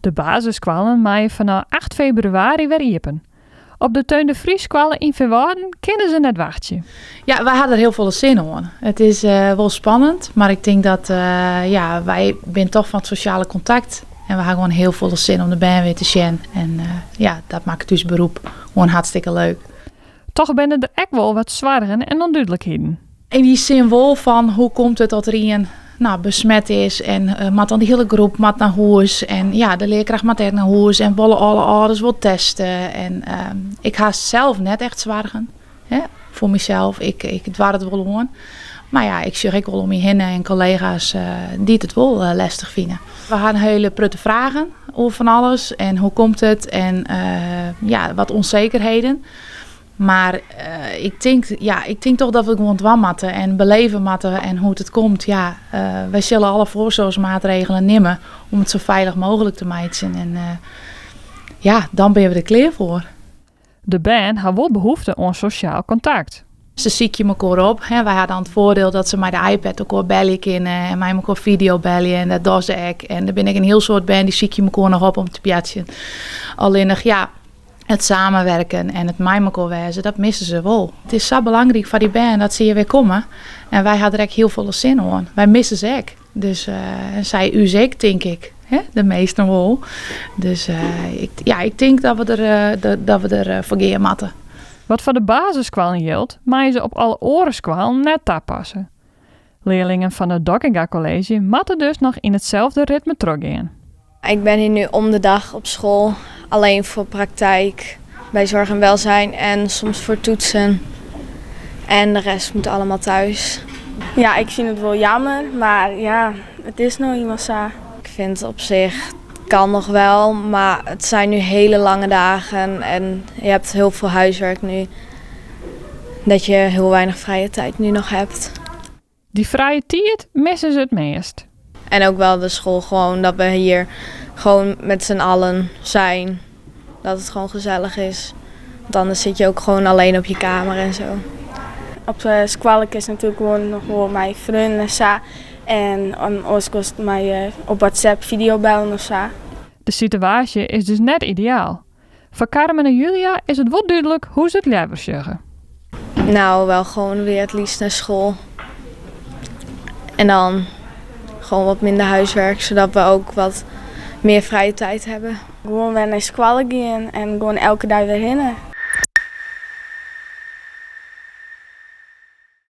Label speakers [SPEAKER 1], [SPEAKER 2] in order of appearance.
[SPEAKER 1] De basisscholen maaien vanaf 8 februari weer iepen. Op de Teun de Vries scholen in Verwouden kunnen ze net wachten.
[SPEAKER 2] Ja, wij hadden er heel veel zin in. Het is wel spannend, maar ik denk dat wij zijn toch van het sociale contact. En we hebben gewoon heel veel zin om de band weer te zien. En dat maakt dus beroep gewoon hartstikke leuk.
[SPEAKER 1] Toch ben er echt wel wat zwargen en onduidelijkheden.
[SPEAKER 2] In die zin wel van hoe komt het dat er een besmet is en moet dan de hele groep moet naar huis en de leerkracht moet echt naar huis en willen alle ouders wel testen en ik ga zelf net echt zwargen voor mezelf. Ik dwaar het wel gewoon, maar ik zie ook wel om me heen en collega's die het wel lastig vinden. We gaan hele prutte vragen over van alles en hoe komt het en wat onzekerheden. Maar ik denk toch dat we gewoon dwam moeten en beleven moeten en hoe het komt. Wij zullen alle voorzorgsmaatregelen nemen om het zo veilig mogelijk te maken. En dan ben we er klaar voor.
[SPEAKER 1] De band had wel behoefte aan sociaal contact.
[SPEAKER 2] Ze ziek je elkaar op. Wij hadden het voordeel dat ze met de iPad elkaar bellen kunnen en mij elkaar video bellen en dat doe ze ook. En dan ben ik een heel soort band die ziek je elkaar nog op om te piatsen. Alleen nog het samenwerken en het mij elkaar wezen, dat missen ze wel. Het is zo belangrijk voor die band dat ze hier weer komen. En wij hadden er echt heel veel zin in. Wij missen ze ook. Dus zij u zeker, denk ik. De meesten wel. Dus ik denk dat we er voor moeten.
[SPEAKER 1] Wat voor de basisscholen geldt, maaien ze op alle oorenscholen net toepassen. Leerlingen van het Dokkinga College moeten dus nog in hetzelfde ritme teruggaan.
[SPEAKER 3] Ik ben hier nu om de dag op school, alleen voor praktijk, bij zorg en welzijn en soms voor toetsen. En de rest moet allemaal thuis.
[SPEAKER 4] Ja, ik vind het wel jammer, maar het is nou eenmaal zo.
[SPEAKER 3] Ik vind het op zich, kan nog wel, maar het zijn nu hele lange dagen en je hebt heel veel huiswerk nu. Dat je heel weinig vrije tijd nu nog hebt.
[SPEAKER 1] Die vrije tijd missen ze het meest.
[SPEAKER 3] En ook wel de school gewoon, dat we hier gewoon met z'n allen zijn. Dat het gewoon gezellig is. Want anders zit je ook gewoon alleen op je kamer en zo.
[SPEAKER 4] Op de school is natuurlijk gewoon nog wel mijn vrienden en zo. En anders kost mij op WhatsApp videobellen of zo.
[SPEAKER 1] De situatie is dus net ideaal. Voor Carmen en Julia is het wel duidelijk hoe ze het liever zeggen.
[SPEAKER 3] Nou, wel gewoon weer het liefst naar school. En dan gewoon wat minder huiswerk, zodat we ook wat meer vrije tijd hebben.
[SPEAKER 4] Gewoon weer naar school gaan en gewoon elke dag weer heen.